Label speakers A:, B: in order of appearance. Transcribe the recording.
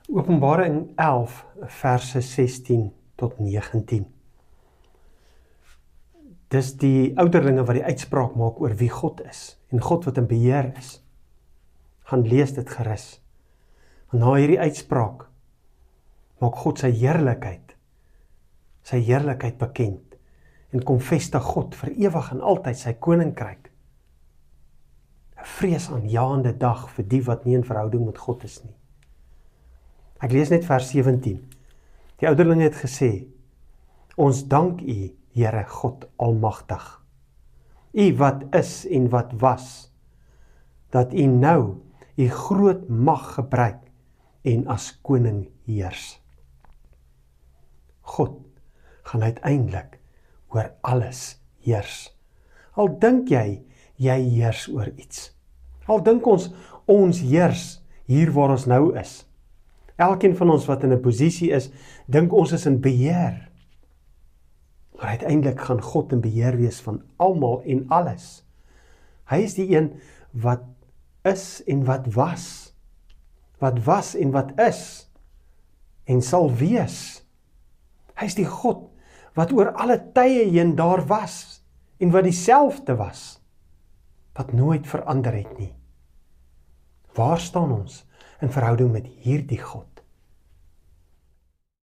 A: Openbaring 11, verse 16 tot 19. Dis die ouderlinge wat die uitspraak maak oor wie God is, en God wat in beheer is. Gaan lees dit gerus. Want na hierdie uitspraak, maak God sy heerlikheid bekend, en kom vestig God vir ewig en altyd sy koninkryk. 'n Vreesaanjaende dag vir die wat nie in verhouding met God is nie. Ek lees net vers 17. Die ouderlinge het gesê, ons dank U, Here God Almagtig. U wat is en wat was, dat U nou U groot mag gebruik en as koning heers. God gaan uiteindelik oor alles heers. Al dink jy heers oor iets. Al dink ons heers hier waar ons nou is. Elkeen van ons wat in 'n posisie is, dink ons is in beheer. Maar uiteindelik gaan God in beheer wees van almal en alles. Hy is die een wat is en wat was. Wat was en wat is en sal wees. Hy is die God wat oor alle tye heen daar was en wat dieselfde was, wat nooit verander het nie. Waar staan ons in verhouding met hierdie God?